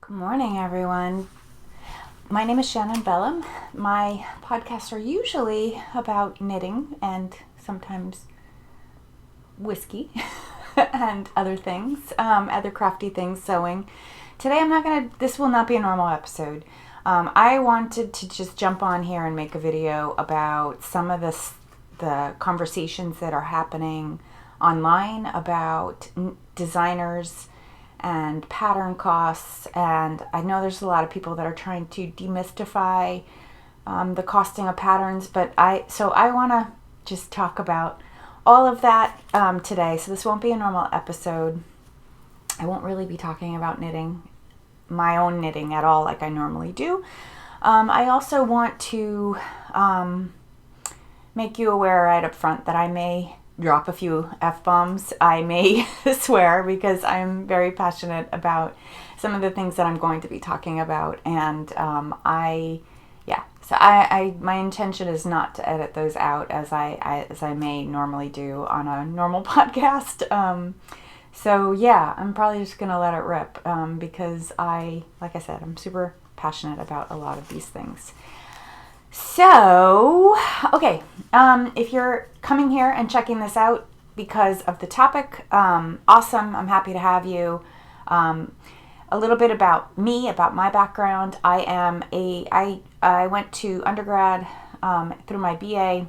Good morning, everyone. My name is Shannon Bellum. My podcasts are usually about knitting and sometimes whiskey and other things, other crafty things, sewing. Today this will not be a normal episode. I wanted to just jump on here and make a video about some of the conversations that are happening online about designers and pattern costs, and I know there's a lot of people that are trying to demystify the costing of patterns, but I want to just talk about all of that today. So this won't be a normal episode. I won't really be talking about knitting, my own knitting at all like I normally do. I also want to make you aware right up front that I may drop a few F-bombs. I may swear because I'm very passionate about some of the things that I'm going to be talking about. And my intention is not to edit those out as I may normally do on a normal podcast. I'm probably just going to let it rip because like I said, I'm super passionate about a lot of these things. So, okay, if you're coming here and checking this out because of the topic, awesome, I'm happy to have you. A little bit about me, about my background. I went to undergrad through my BA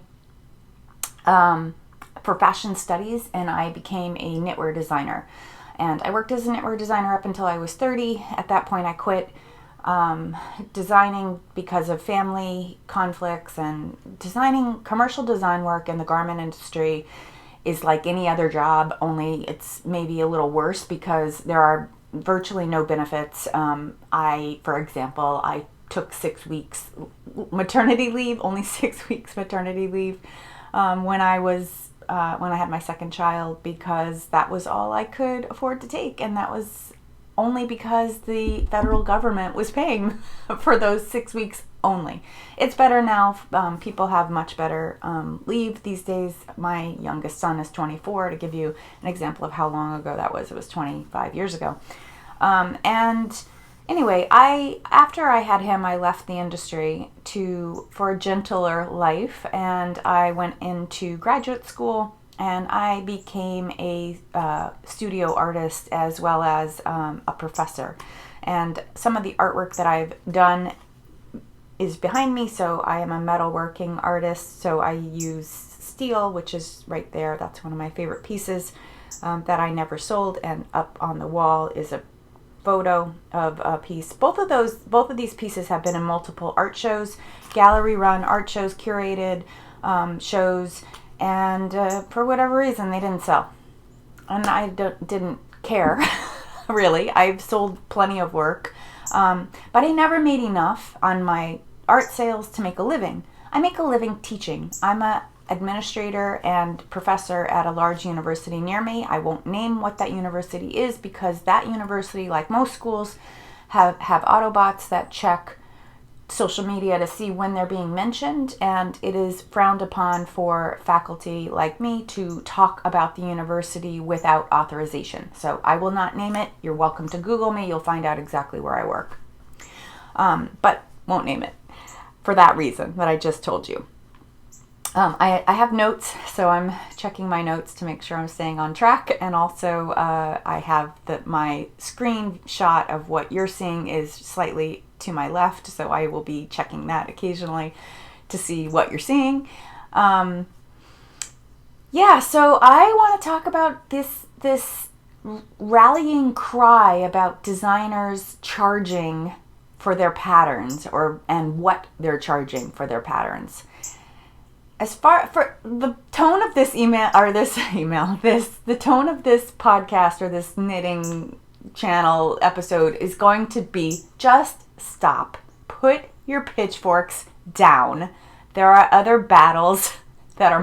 for fashion studies, and I became a knitwear designer. And I worked as a knitwear designer up until I was 30. At that point, I quit designing because of family conflicts, and designing commercial design work in the garment industry is like any other job, only it's maybe a little worse because there are virtually no benefits. For example, I took 6 weeks maternity leave, only 6 weeks maternity leave when I had my second child, because that was all I could afford to take, and that was only because the federal government was paying for those 6 weeks only. It's better now. People have much better leave these days. My youngest son is 24, to give you an example of how long ago that was. It was 25 years ago. And anyway, after I had him, I left the industry for a gentler life, and I went into graduate school. And I became a studio artist as well as a professor. And some of the artwork that I've done is behind me. So I am a metalworking artist. So I use steel, which is right there. That's one of my favorite pieces that I never sold. And up on the wall is a photo of a piece. Both of these pieces have been in multiple art shows, gallery run art shows, curated shows. And for whatever reason, they didn't sell. And I didn't care, really. I've sold plenty of work. But I never made enough on my art sales to make a living. I make a living teaching. I'm an administrator and professor at a large university near me. I won't name what that university is because that university, like most schools, have Autobots that check social media to see when they're being mentioned, and it is frowned upon for faculty like me to talk about the university without authorization. So I will not name it. You're welcome to Google me. You'll find out exactly where I work. But won't name it for that reason that I just told you. I have notes, so I'm checking my notes to make sure I'm staying on track. And also I have my screenshot of what you're seeing is slightly to my left, so I will be checking that occasionally to see what you're seeing. So I want to talk about this rallying cry about designers charging for their patterns, and what they're charging for their patterns. As far for the tone of this the tone of this podcast or this knitting channel episode is going to be just stop. Put your pitchforks down. There are other battles that are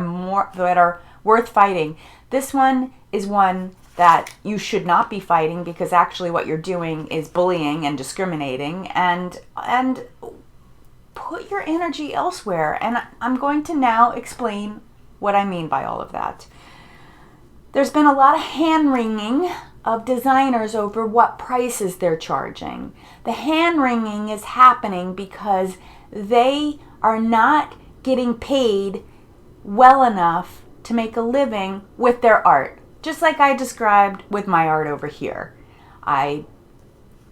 worth fighting. This one is one that you should not be fighting, because actually what you're doing is bullying and discriminating, and put your energy elsewhere. And I'm going to now explain what I mean by all of that. There's been a lot of hand-wringing of designers over what prices they're charging. The hand-wringing is happening because they are not getting paid well enough to make a living with their art. Just like I described with my art over here. I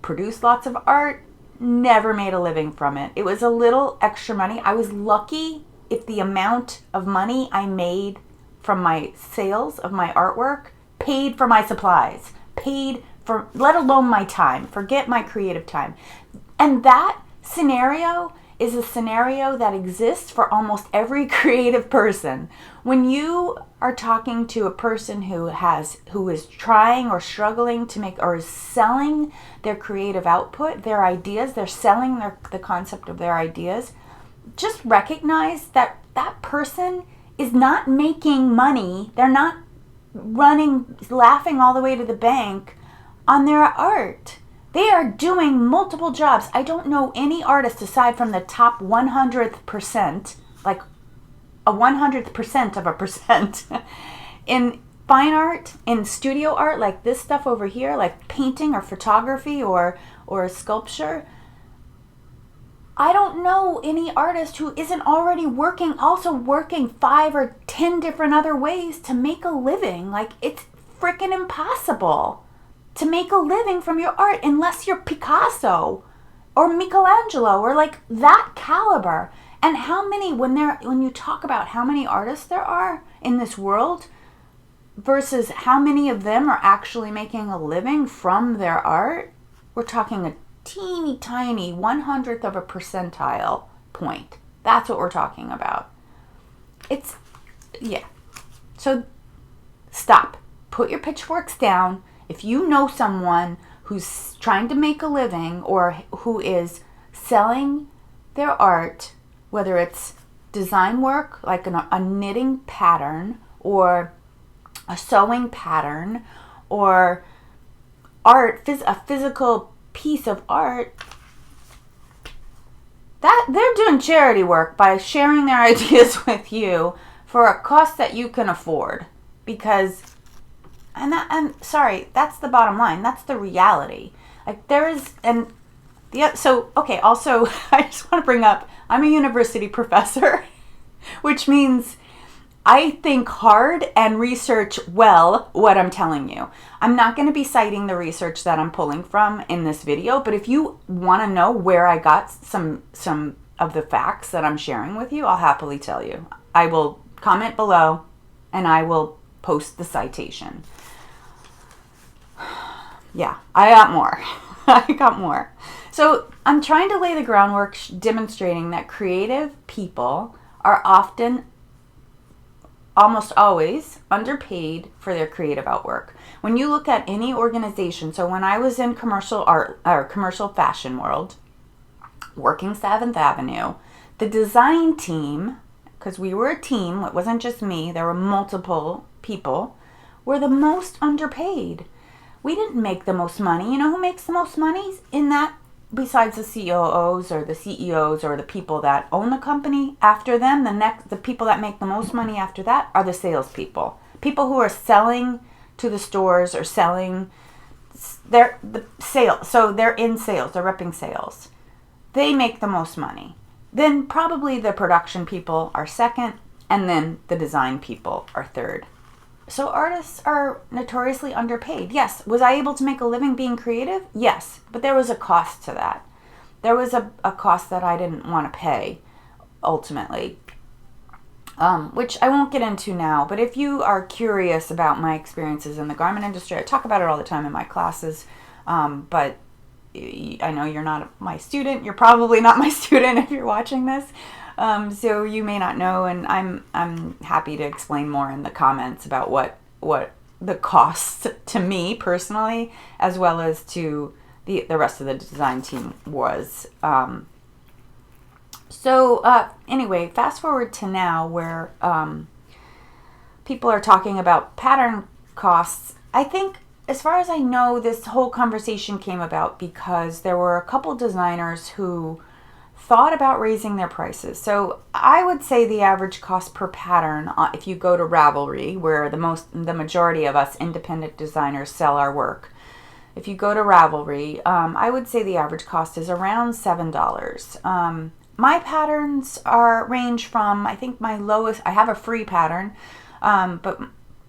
produced lots of art, never made a living from it. It was a little extra money. I was lucky if the amount of money I made from my sales of my artwork paid for my supplies, paid for, let alone my time, forget my creative time. And that scenario is a scenario that exists for almost every creative person. When you are talking to a person who is trying or struggling to make or is selling their creative output, their ideas, they're selling the concept of their ideas, just recognize that that person is not making money. They're not laughing all the way to the bank on their art. They are doing multiple jobs. I don't know any artist aside from the top 100%, like a 100th% of a percent in fine art, in studio art, like this stuff over here, like painting or photography or sculpture. I don't know any artist who isn't already also working 5 or 10 different other ways to make a living. Like, it's freaking impossible to make a living from your art unless you're Picasso or Michelangelo or like that caliber. And how many, when you talk about how many artists there are in this world versus how many of them are actually making a living from their art, we're talking a teeny tiny 100th of a percentile point. That's what we're talking about. So stop. Put your pitchforks down. If you know someone who's trying to make a living or who is selling their art, whether it's design work, like a knitting pattern or a sewing pattern or art, a physical piece of art, that they're doing charity work by sharing their ideas with you for a cost that you can afford. Because I'm sorry, that's the bottom line. That's the reality. Like also, I just want to bring up, I'm a university professor, which means I think hard and research well what I'm telling you. I'm not going to be citing the research that I'm pulling from in this video, but if you want to know where I got some of the facts that I'm sharing with you, I'll happily tell you. I will comment below and I will post the citation. Yeah, I got more. I got more. So I'm trying to lay the groundwork demonstrating that creative people are often, almost always, underpaid for their creative artwork. When you look at any organization, so when I was in commercial art or commercial fashion world, working 7th Avenue, the design team, because we were a team, it wasn't just me, there were multiple people, were the most underpaid. We didn't make the most money. You know who makes the most money in that? Besides the COOs or the CEOs or the people that own the company, after them, the people that make the most money after that are the salespeople. People who are selling to the stores or selling, they're in sales, they're repping sales. They make the most money. Then probably the production people are second, and then the design people are third. So artists are notoriously underpaid. Yes. Was I able to make a living being creative? Yes. But there was a cost to that. There was a cost that I didn't want to pay, ultimately, which I won't get into now. But if you are curious about my experiences in the garment industry, I talk about it all the time in my classes. But I know you're not my student. You're probably not my student if you're watching this. So you may not know, and I'm happy to explain more in the comments about what the cost to me personally, as well as to the rest of the design team was. Anyway, fast forward to now where people are talking about pattern costs. I think, as far as I know, this whole conversation came about because there were a couple designers who thought about raising their prices. So I would say the average cost per pattern, if you go to Ravelry, where the majority of us independent designers sell our work, if you go to Ravelry, I would say the average cost is around $7. My patterns range from, I think my lowest, I have a free pattern, but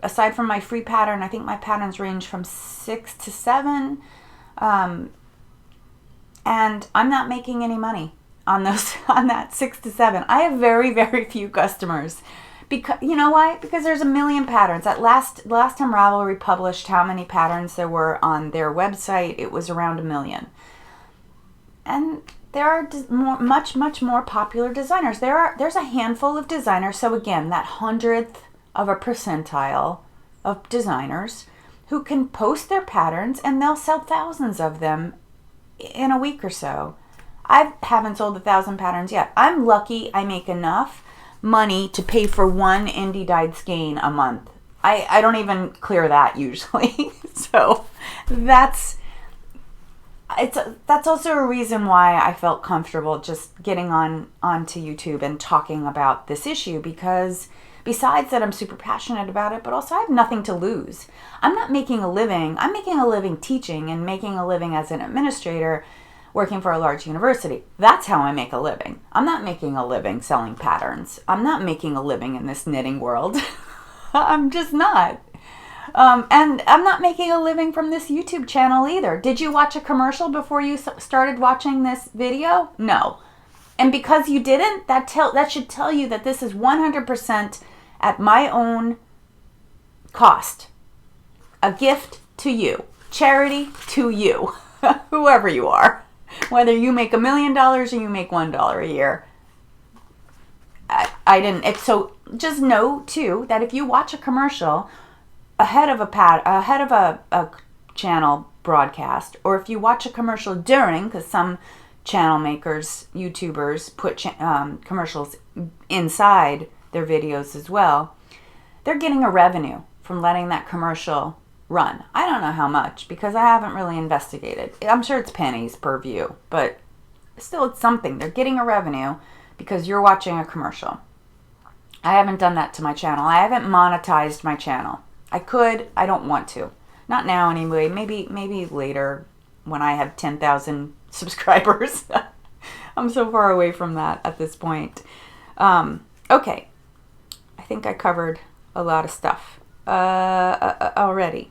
aside from my free pattern, I think my patterns range from 6 to 7, and I'm not making any money on that 6 to 7. I have very, very few customers. Because you know why? Because there's a million patterns. At last time Ravelry published how many patterns there were on their website, it was around 1 million. And there are much more popular designers. There's a handful of designers. So again, that 100th of a percentile of designers who can post their patterns and they'll sell thousands of them in a week or so. I haven't sold 1,000 patterns yet. I'm lucky I make enough money to pay for one indie dyed skein a month. I don't even clear that usually. So that's also a reason why I felt comfortable just getting onto YouTube and talking about this issue, because besides that I'm super passionate about it, but also I have nothing to lose. I'm not making a living. I'm making a living teaching and making a living as an administrator working for a large university. That's how I make a living. I'm not making a living selling patterns. I'm not making a living in this knitting world. I'm just not. And I'm not making a living from this YouTube channel either. Did you watch a commercial before you started watching this video? No. And because you didn't, that should tell you that this is 100% at my own cost. A gift to you. Charity to you. Whoever you are. Whether you make $1 million or you make $1 a year. I didn't. So just know too that if you watch a commercial ahead of a channel broadcast, or if you watch a commercial during, because some channel makers, YouTubers put commercials inside their videos as well, they're getting a revenue from letting that commercial run. I don't know how much, because I haven't really investigated. I'm sure it's pennies per view, but still it's something. They're getting a revenue because you're watching a commercial. I haven't done that to my channel. I haven't monetized my channel. I could. I don't want to. Not now anyway. Maybe later when I have 10,000 subscribers. I'm so far away from that at this point. Okay. I think I covered a lot of stuff already.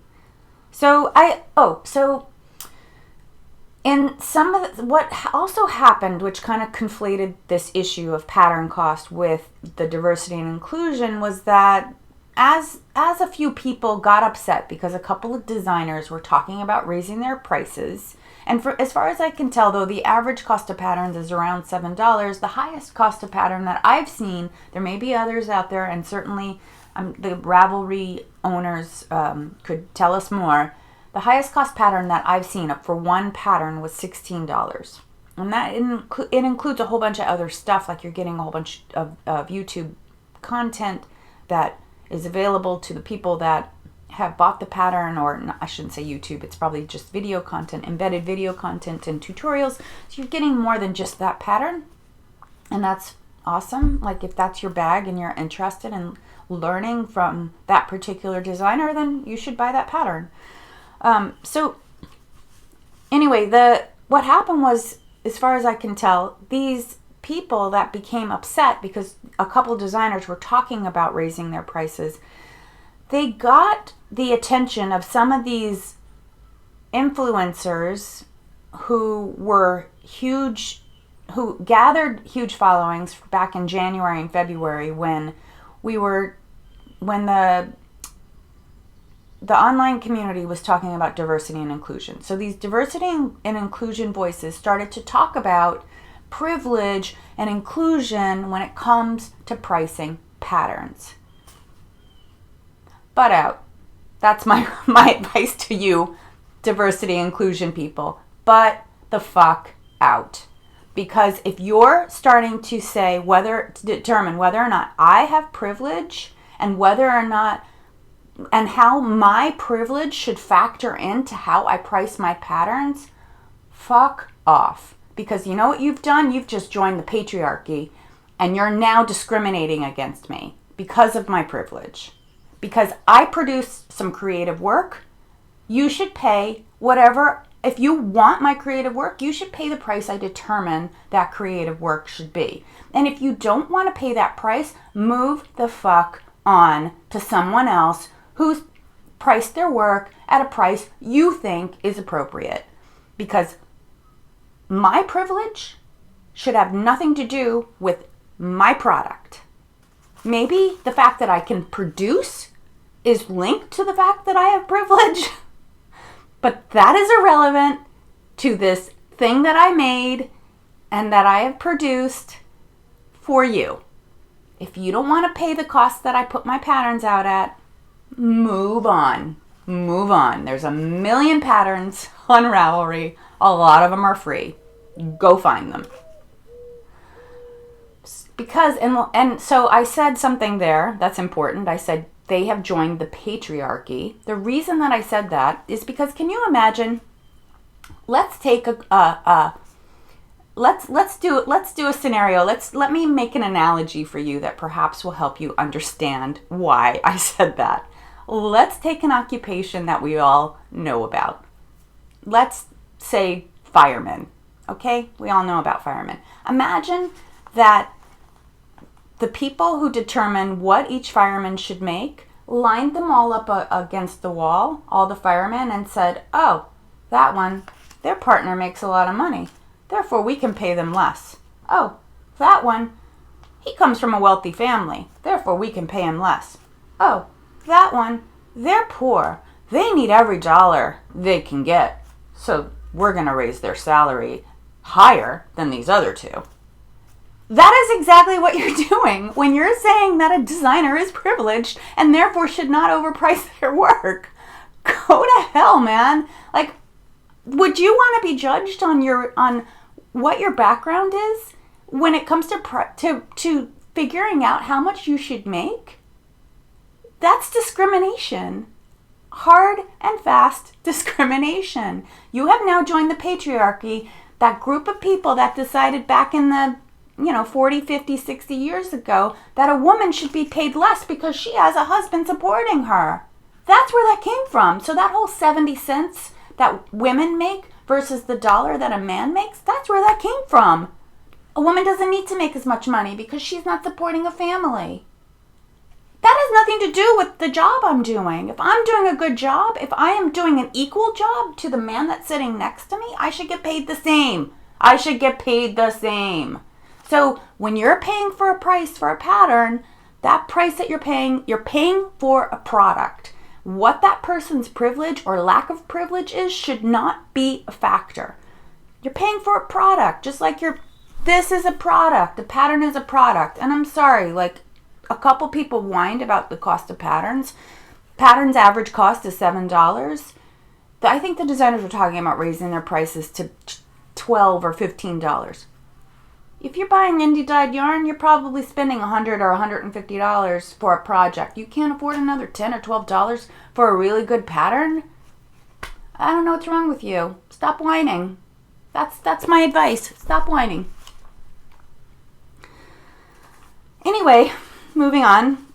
And some of what also happened, which kind of conflated this issue of pattern cost with the diversity and inclusion, was that as a few people got upset because a couple of designers were talking about raising their prices, and as far as I can tell, though, the average cost of patterns is around $7. The highest cost of pattern that I've seen, there may be others out there, and certainly the Ravelry owners could tell us more. The highest cost pattern that I've seen for one pattern was $16. And that it includes a whole bunch of other stuff, like you're getting a whole bunch of YouTube content that is available to the people that have bought the pattern, or I shouldn't say YouTube, it's probably just video content, embedded video content and tutorials. So you're getting more than just that pattern. And that's awesome. Like if that's your bag and you're interested in learning from that particular designer, then you should buy that pattern. So anyway, what happened was, as far as I can tell, these people that became upset because a couple designers were talking about raising their prices, they got the attention of some of these influencers who were huge, who gathered huge followings back in January and February when the online community was talking about diversity and inclusion. So these diversity and inclusion voices started to talk about privilege and inclusion when it comes to pricing patterns. Butt out. That's my advice to you, diversity and inclusion people. Butt the fuck out. Because if you're starting to determine whether or not I have privilege and whether or not and how my privilege should factor into how I price my patterns, fuck off. Because you know what you've done? You've just joined the patriarchy, and you're now discriminating against me because of my privilege. Because I produce some creative work, you should pay whatever. If you want my creative work, you should pay the price I determine that creative work should be. And if you don't want to pay that price, move the fuck on to someone else who's priced their work at a price you think is appropriate. Because my privilege should have nothing to do with my product. Maybe the fact that I can produce is linked to the fact that I have privilege, but that is irrelevant to this thing that I made and that I have produced for you. If you don't want to pay the cost that I put my patterns out at, move on. Move on. There's a million patterns on Ravelry. A lot of them are free. Go find them. Because, and so I said something there that's important. I said they have joined the patriarchy. The reason that I said that is because, can you imagine? Let's take let's do a scenario. Let me make an analogy for you that perhaps will help you understand why I said that. Let's take an occupation that we all know about. Let's say firemen. Okay? We all know about firemen. Imagine that the people who determine what each fireman should make lined them all up against the wall, all the firemen, and said, oh, that one, their partner makes a lot of money. Therefore, we can pay them less. Oh, that one, he comes from a wealthy family. Therefore, we can pay him less. Oh, that one, they're poor. They need every dollar they can get. So we're going to raise their salary higher than these other two. That is exactly what you're doing when you're saying that a designer is privileged and therefore should not overprice their work. Go to hell, man. Like, would you want to be judged on what your background is when it comes to figuring out how much you should make? That's discrimination. Hard and fast discrimination. You have now joined the patriarchy, that group of people that decided back in the 40, 50, 60 years ago that a woman should be paid less because she has a husband supporting her. That's where that came from. So that whole 70 cents that women make versus the dollar that a man makes, that's where that came from. A woman doesn't need to make as much money because she's not supporting a family. That has nothing to do with the job I'm doing. If I'm doing a good job, if I am doing an equal job to the man that's sitting next to me, I should get paid the same. I should get paid the same. So when you're paying for a price for a pattern, that price that you're paying for a product. What that person's privilege or lack of privilege is should not be a factor. You're paying for a product, just like this is a product. The pattern is a product. And I'm sorry, like a couple people whined about the cost of patterns. Patterns average cost is $7. I think the designers were talking about raising their prices to $12 or $15. If you're buying indie dyed yarn, you're probably spending $100 or $150 for a project. You can't afford another $10 or $12 for a really good pattern? I don't know what's wrong with you. Stop whining. That's my advice. Stop whining. Anyway, moving on.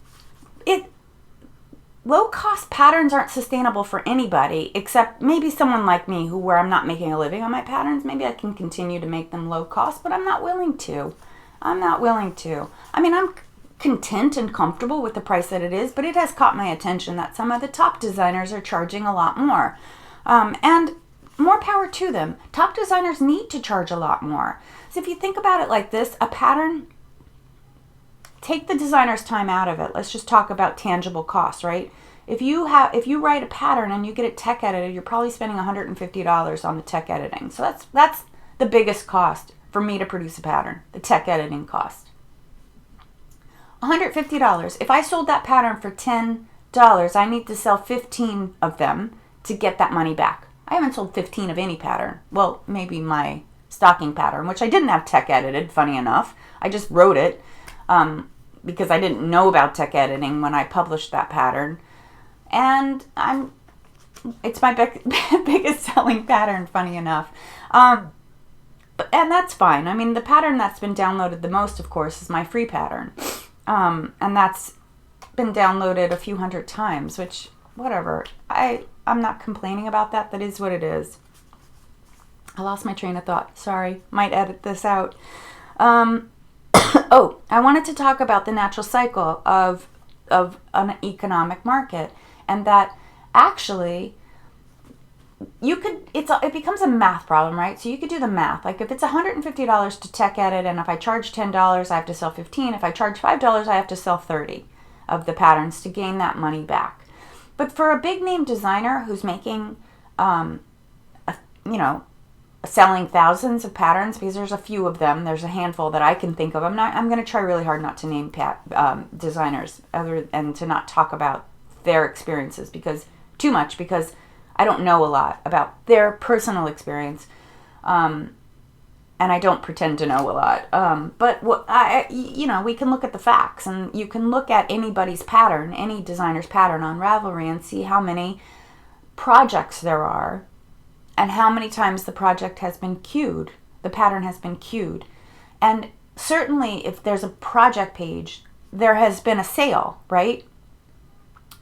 Low-cost patterns aren't sustainable for anybody, except maybe someone like me where I'm not making a living on my patterns. Maybe I can continue to make them low-cost, but I'm not willing to. I mean, I'm content and comfortable with the price that it is, but it has caught my attention that some of the top designers are charging a lot more. And more power to them. Top designers need to charge a lot more. So if you think about it like this, a pattern, take the designer's time out of it. Let's just talk about tangible costs, right? If you write a pattern and you get it tech edited, you're probably spending $150 on the tech editing. So that's the biggest cost for me to produce a pattern, the tech editing cost. $150. If I sold that pattern for $10, I need to sell 15 of them to get that money back. I haven't sold 15 of any pattern. Well, maybe my stocking pattern, which I didn't have tech edited, funny enough. I just wrote it because I didn't know about tech editing when I published that pattern. And it's my biggest selling pattern, funny enough. And that's fine. I mean, the pattern that's been downloaded the most, of course, is my free pattern. And that's been downloaded a few hundred times, which, whatever. I'm not complaining about that. That is what it is. I lost my train of thought. Sorry. Might edit this out. Oh, I wanted to talk about the natural cycle of an economic market, and that actually it becomes a math problem, right? So you could do the math. Like if it's $150 to tech edit, and if I charge $10, I have to sell 15. If I charge $5, I have to sell 30 of the patterns to gain that money back. But for a big name designer who's making, selling thousands of patterns, because there's a few of them, there's a handful that I can think of. I'm going to try really hard not to name designers and to not talk about their experiences because I don't know a lot about their personal experience, and I don't pretend to know a lot. But we can look at the facts, and you can look at anybody's pattern, any designer's pattern on Ravelry, and see how many projects there are, and how many times the project has been queued, the pattern has been queued. And certainly if there's a project page, there has been a sale, right?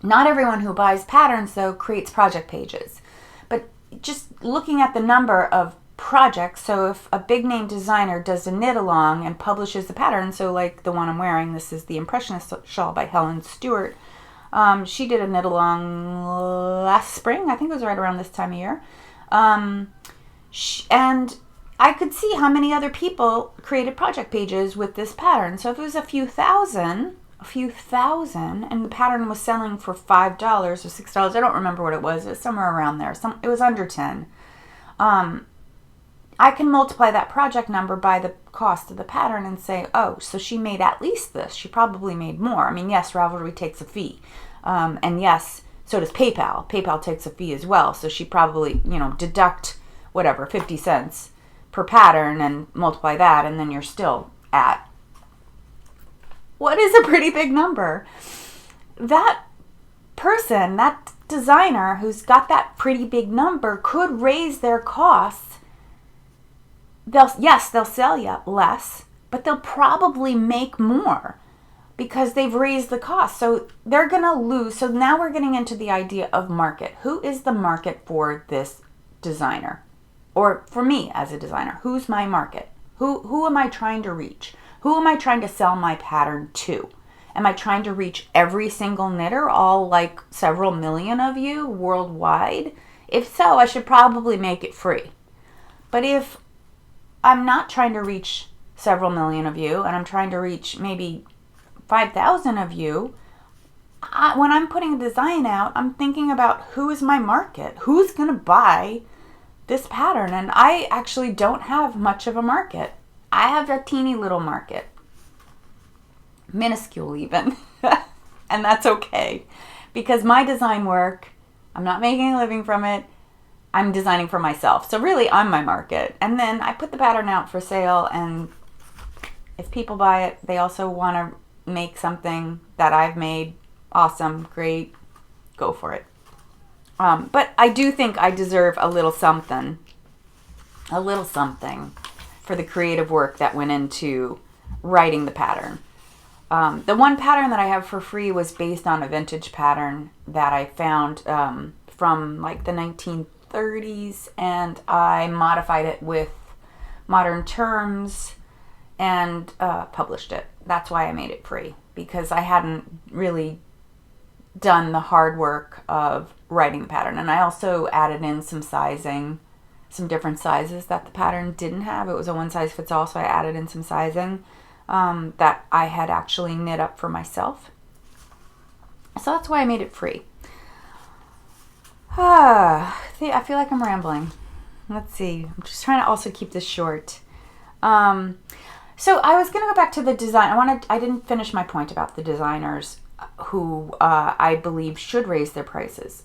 Not everyone who buys patterns, though, creates project pages. But just looking at the number of projects, so if a big name designer does a knit along and publishes the pattern, so like the one I'm wearing, this is the Impressionist shawl by Helen Stewart. She did a knit along last spring, I think it was right around this time of year. And I could see how many other people created project pages with this pattern. So if it was a few thousand, and the pattern was selling for $5 or $6, I don't remember what it was somewhere around there. It was under 10. I can multiply that project number by the cost of the pattern and say, oh, so she made at least this. She probably made more. I mean, yes, Ravelry takes a fee. And yes, so does PayPal. PayPal takes a fee as well. So she probably, deduct 50 cents per pattern and multiply that, and then you're still at what is a pretty big number. That person, that designer who's got that pretty big number could raise their costs. They'll sell you less, but they'll probably make more because they've raised the cost. So they're going to lose. So now we're getting into the idea of market. Who is the market for this designer? Or for me as a designer, who's my market? Who am I trying to reach? Who am I trying to sell my pattern to? Am I trying to reach every single knitter, all like several million of you worldwide? If so, I should probably make it free. But if I'm not trying to reach several million of you, and I'm trying to reach maybe 5,000 of you, when I'm putting a design out, I'm thinking about who is my market? Who's going to buy this pattern? And I actually don't have much of a market. I have a teeny little market. Minuscule even. And that's okay. Because my design work, I'm not making a living from it. I'm designing for myself. So really, I'm my market. And then I put the pattern out for sale, and if people buy it, they also want to make something that I've made. Awesome, great, go for it. But I do think I deserve a little something for the creative work that went into writing the pattern. The one pattern that I have for free was based on a vintage pattern that I found from like the 1930s, and I modified it with modern terms and published it. That's why I made it free, because I hadn't really done the hard work of writing the pattern. And I also added in some sizing, some different sizes that the pattern didn't have. It was a one size fits all, so I added in some sizing that I had actually knit up for myself. So that's why I made it free. I feel like I'm rambling. Let's see. I'm just trying to also keep this short. So I was going to go back to the design. I didn't finish my point about the designers who I believe should raise their prices.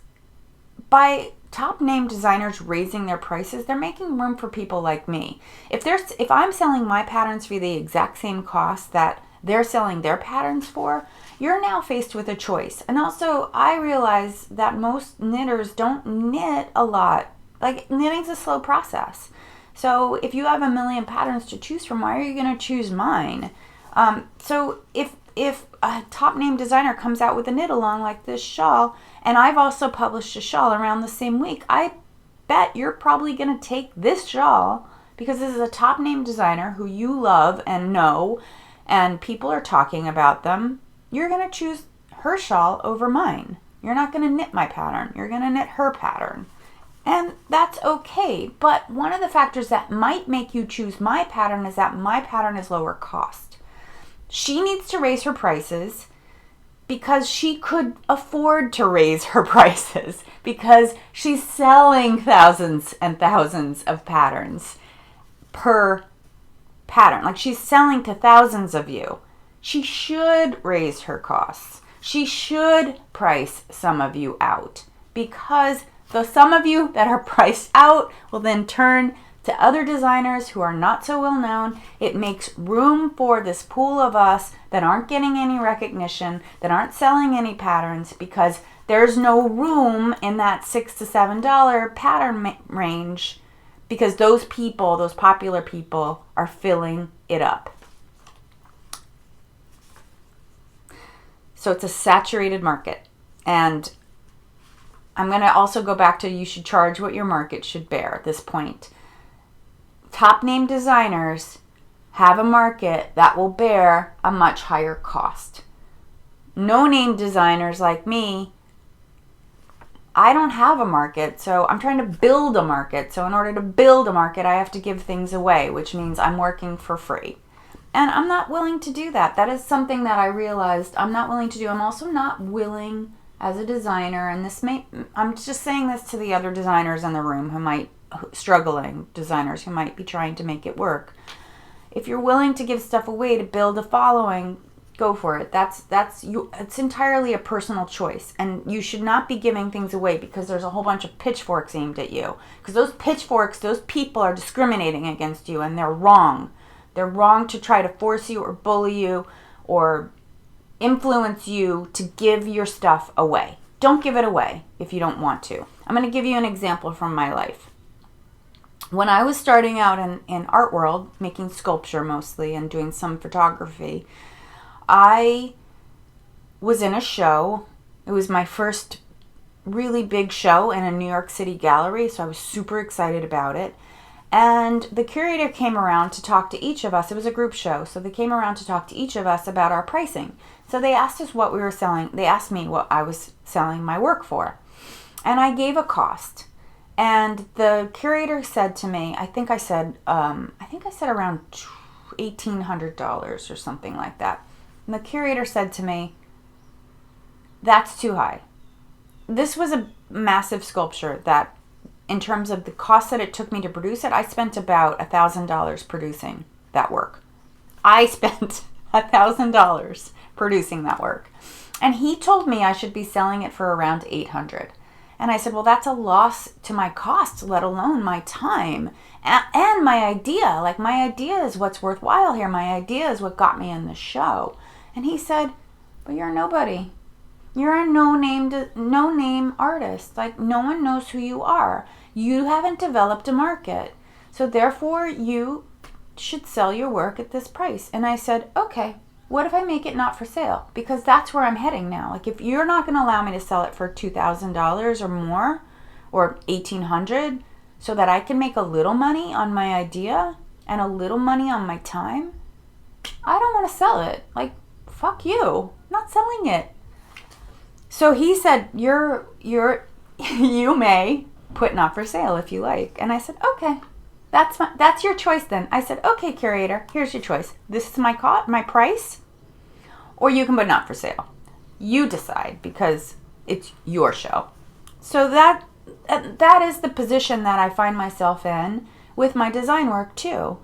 By top name designers raising their prices, they're making room for people like me. If I'm selling my patterns for the exact same cost that they're selling their patterns for, you're now faced with a choice. And also, I realize that most knitters don't knit a lot. Like, knitting's a slow process. So if you have a million patterns to choose from, why are you going to choose mine? So if a top name designer comes out with a knit along like this shawl, and I've also published a shawl around the same week, I bet you're probably going to take this shawl because this is a top name designer who you love and know, and people are talking about them. You're going to choose her shawl over mine. You're not going to knit my pattern. You're going to knit her pattern. And that's okay. But one of the factors that might make you choose my pattern is that my pattern is lower cost. She needs to raise her prices because she could afford to raise her prices because she's selling thousands and thousands of patterns per pattern. Like, she's selling to thousands of you. She should raise her costs. She should price some of you out, because the some of you that are priced out will then turn to other designers who are not so well known. It makes room for this pool of us that aren't getting any recognition, that aren't selling any patterns, because there's no room in that $6 to $7 pattern range, because those people, those popular people, are filling it up. So it's a saturated market. And I'm going to also go back to, you should charge what your market should bear at this point. Top name designers have a market that will bear a much higher cost. No name designers like me, I don't have a market, so I'm trying to build a market. So in order to build a market, I have to give things away, which means I'm working for free. And I'm not willing to do that. That is something that I realized I'm not willing to do. I'm also not willing as a designer, and I'm just saying this to the other designers in the room struggling designers who might be trying to make it work. If you're willing to give stuff away to build a following, go for it. That's you. It's entirely a personal choice, and you should not be giving things away because there's a whole bunch of pitchforks aimed at you. Because those pitchforks, those people are discriminating against you, and they're wrong. They're wrong to try to force you or bully you or influence you to give your stuff away. Don't give it away if you don't want to. I'm going to give you an example from my life. When I was starting out in art world, making sculpture mostly and doing some photography, I was in a show. It was my first really big show in a New York City gallery, so I was super excited about it. And the curator came around to talk to each of us. It was a group show, so they came around to talk to each of us about our pricing. So they asked us what we were selling. They asked me what I was selling my work for. And I gave a cost. And the curator said to me, I think I said around $1,800 or something like that. And the curator said to me, that's too high. This was a massive sculpture that, in terms of the cost that it took me to produce it, I spent about $1,000 producing that work. I spent $1,000 producing that work. And he told me I should be selling it for around $800. And I said, well, that's a loss to my cost, let alone my time and my idea. Like, my idea is what's worthwhile here. My idea is what got me in the show. And he said, but you're nobody. You're a no-name artist. Like, no one knows who you are. You haven't developed a market. So therefore, you should sell your work at this price. And I said, okay, what if I make it not for sale? Because that's where I'm heading now. Like, if you're not going to allow me to sell it for $2,000 or more, or $1,800, so that I can make a little money on my idea and a little money on my time, I don't want to sell it. Like, fuck you. I'm not selling it. So he said, you may put not for sale if you like. And I said, okay, that's your choice then. I said, okay, curator, here's your choice. This is my price, or you can put not for sale. You decide, because it's your show. So that is the position that I find myself in with my design work too.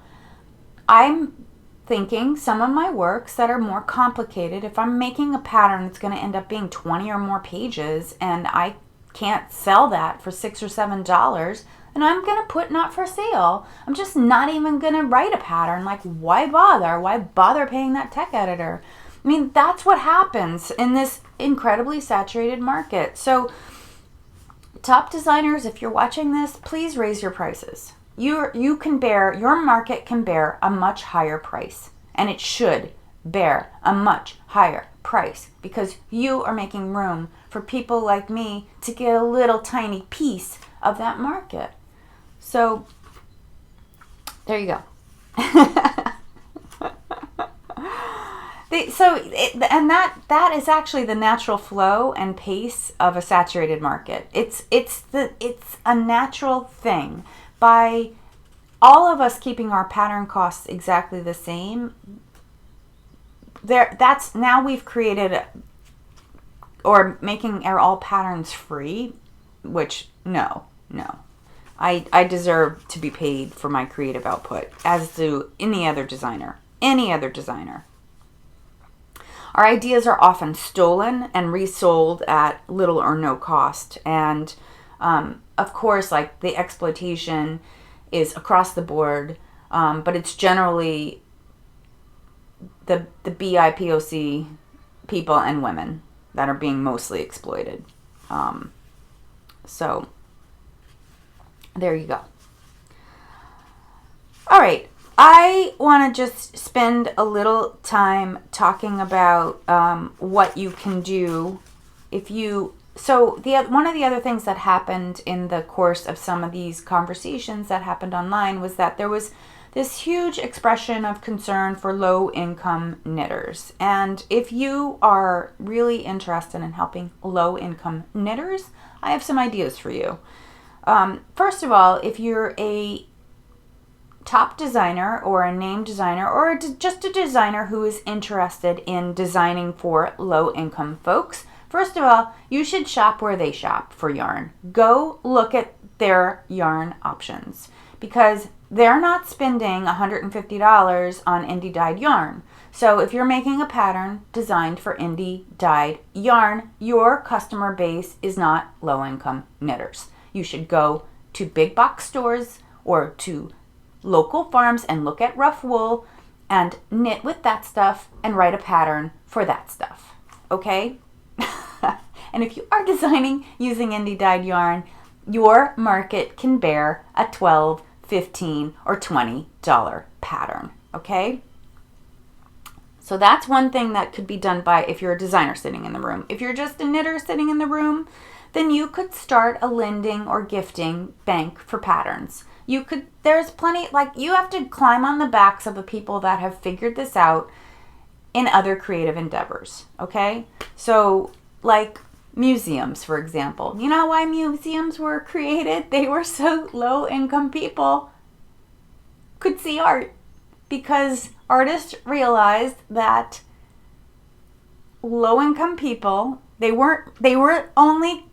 I'm thinking some of my works that are more complicated, if I'm making a pattern that's going to end up being 20 or more pages and I can't sell that for $6 or $7, and I'm going to put not for sale. I'm just not even going to write a pattern. Like, why bother? Why bother paying that tech editor? I mean, that's what happens in this incredibly saturated market. So top designers, if you're watching this, please raise your prices. your market can bear a much higher price, and it should bear a much higher price because you are making room for people like me to get a little tiny piece of that market. So there you go. That is actually the natural flow and pace of a saturated market. It's a natural thing. By all of us keeping our pattern costs exactly the same, that's now we've created or making all patterns free, which no. I deserve to be paid for my creative output, as do any other designer. Our ideas are often stolen and resold at little or no cost. And of course, like, the exploitation is across the board, but it's generally the BIPOC people and women that are being mostly exploited. So there you go. All right. I want to just spend a little time talking about what you can do if you... So one of the other things that happened in the course of some of these conversations that happened online was that there was this huge expression of concern for low-income knitters. And if you are really interested in helping low-income knitters, I have some ideas for you. First of all, if you're a top designer or a name designer or just a designer who is interested in designing for low-income folks, first of all, you should shop where they shop for yarn. Go look at their yarn options because they're not spending $150 on indie dyed yarn. So if you're making a pattern designed for indie dyed yarn, your customer base is not low-income knitters. You should go to big box stores or to local farms and look at rough wool and knit with that stuff and write a pattern for that stuff. Okay? And if you are designing using indie dyed yarn, your market can bear a $12, $15, or $20 pattern. Okay? So that's one thing that could be done by if you're a designer sitting in the room. If you're just a knitter sitting in the room, then you could start a lending or gifting bank for patterns. There's plenty, like, you have to climb on the backs of the people that have figured this out in other creative endeavors, okay? So, like museums, for example. You know why museums were created? They were so low-income people could see art, because artists realized that low-income people, they were only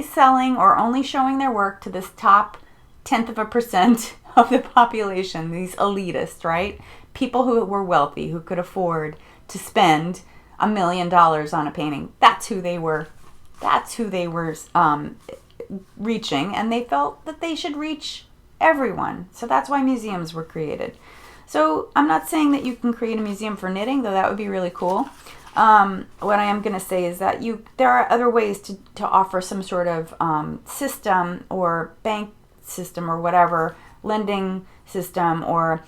selling or only showing their work to this top 0.1% of the population, these elitists, right? People who were wealthy, who could afford to spend $1 million on a painting. That's who they were. Reaching, and they felt that they should reach everyone. So that's why museums were created. So I'm not saying that you can create a museum for knitting, though that would be really cool. What I am going to say is that there are other ways to offer some sort of system or bank system or whatever, lending system, or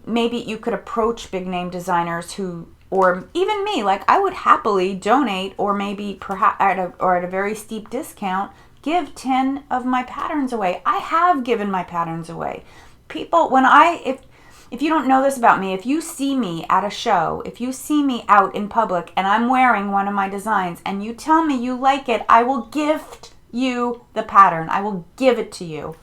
maybe you could approach big name designers who, or even me, like, I would happily donate, or maybe perhaps at a very steep discount, give 10 of my patterns away. I have given my patterns away. People, if you don't know this about me, if you see me at a show, if you see me out in public and I'm wearing one of my designs and you tell me you like it, I will gift you the pattern. I will give it to you.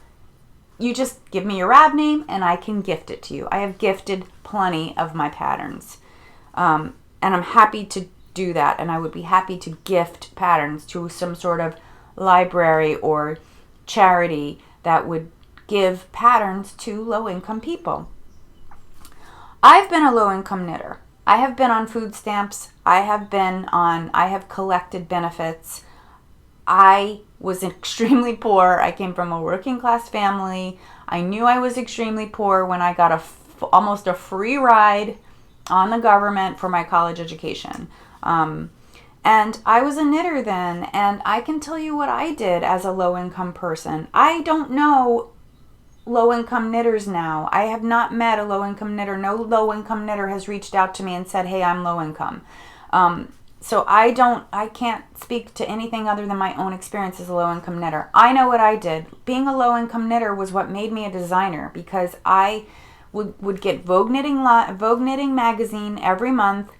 You just give me your Rav name and I can gift it to you. I have gifted plenty of my patterns. And I'm happy to do that. And I would be happy to gift patterns to some sort of library or charity that would give patterns to low-income people. I've been a low-income knitter. I have been on food stamps. I have collected benefits. I was extremely poor. I came from a working class family. I knew I was extremely poor when I got almost a free ride on the government for my college education. And I was a knitter then, and I can tell you what I did as a low-income person. I don't know low-income knitters now. I have not met a low-income knitter. No low-income knitter has reached out to me and said, hey, I'm low-income. So I can't speak to anything other than my own experience as a low-income knitter. I know what I did. Being a low-income knitter was what made me a designer, because I would get Vogue Knitting magazine every month.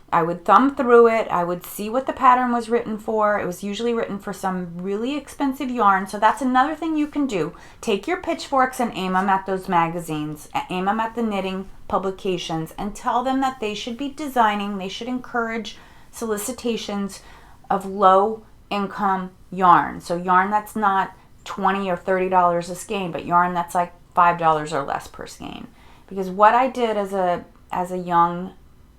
I would thumb through it. I would see what the pattern was written for. It was usually written for some really expensive yarn. So that's another thing you can do. Take your pitchforks and aim them at those magazines. Aim them at the knitting publications and tell them that they should be designing. They should encourage solicitations of low income yarn. So yarn that's not $20 or $30 a skein, but yarn that's like $5 or less per skein. Because what I did as a young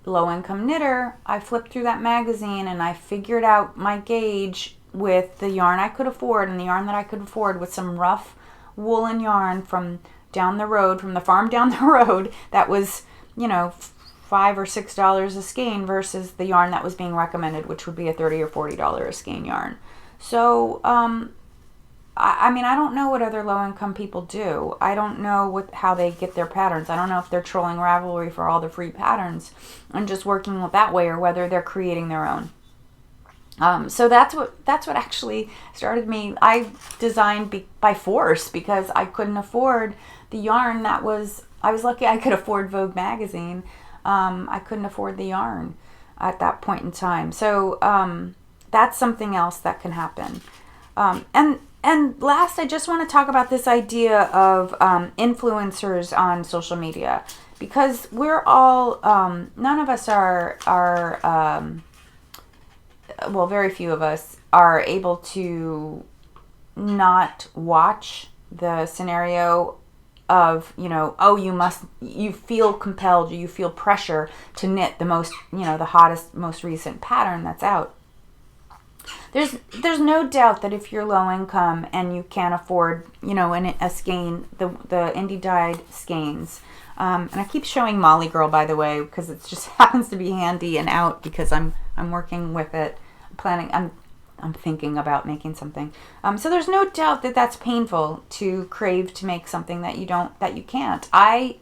low-income knitter, I flipped through that magazine and I figured out my gauge with the yarn I could afford, and the yarn that I could afford with some rough woolen yarn from down the road, from the farm down the road, that was, $5 or $6 a skein versus the yarn that was being recommended, which would be a $30 or $40 a skein yarn. So I don't know what other low-income people do. I don't know how they get their patterns. I don't know if they're trolling Ravelry for all the free patterns and just working that way, or whether they're creating their own. So that's what actually started me. I designed by force because I couldn't afford the yarn I was lucky I could afford Vogue magazine. I couldn't afford the yarn at that point in time. So that's something else that can happen. And last, I just want to talk about this idea of influencers on social media, because we're all, none of us are very few of us are able to not watch the scenario of, you feel compelled, you feel pressure to knit the most, the hottest, most recent pattern that's out. There's no doubt that if you're low income and you can't afford, a skein, the indie dyed skeins, and I keep showing Molly Girl, by the way, because it just happens to be handy and out because I'm working with it, I'm thinking about making something. So there's no doubt that that's painful to crave to make something that you can't. I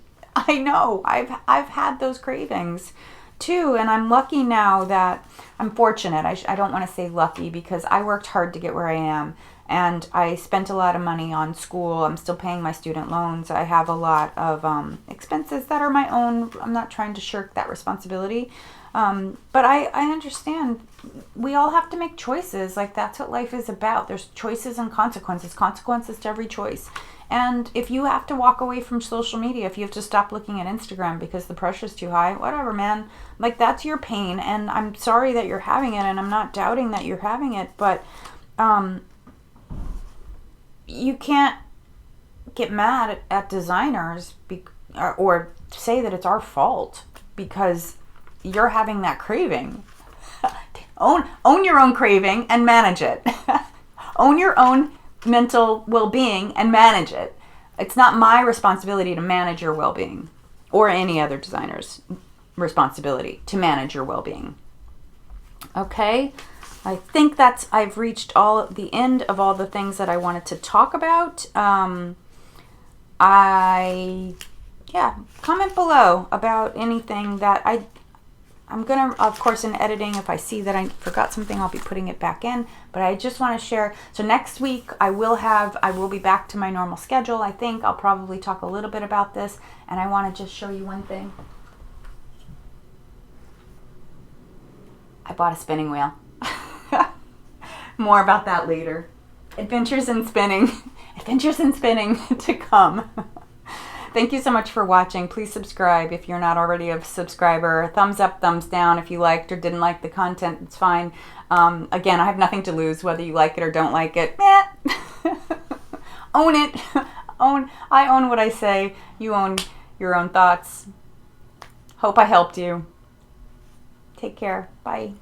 know I've had those cravings too, and I'm lucky now that I'm fortunate. I don't want to say lucky, because I worked hard to get where I am, and I spent a lot of money on school. I'm still paying my student loans. I have a lot of expenses that are my own. I'm not trying to shirk that responsibility, but I understand we all have to make choices. Like, that's what life is about. There's choices and consequences to every choice. And if you have to walk away from social media, if you have to stop looking at Instagram because the pressure's too high, whatever, man. Like, that's your pain, and I'm sorry that you're having it, and I'm not doubting that you're having it, but you can't get mad at designers or say that it's our fault because you're having that craving. Own your own craving and manage it. Own your own mental well-being and manage it. It's not my responsibility to manage your well-being, or any other designer's responsibility to manage your well-being. Okay, I think I've reached the end of all the things that I wanted to talk about. Comment below about anything that I'm going to, of course, in editing, if I see that I forgot something, I'll be putting it back in. But I just want to share. So next week, I will be back to my normal schedule. I think I'll probably talk a little bit about this. And I want to just show you one thing. I bought a spinning wheel. More about that later. Adventures in spinning to come. Thank you so much for watching. Please subscribe if you're not already a subscriber. Thumbs up, thumbs down if you liked or didn't like the content. It's fine. Again, I have nothing to lose whether you like it or don't like it. Own it. I own what I say. You own your own thoughts. Hope I helped you. Take care. Bye.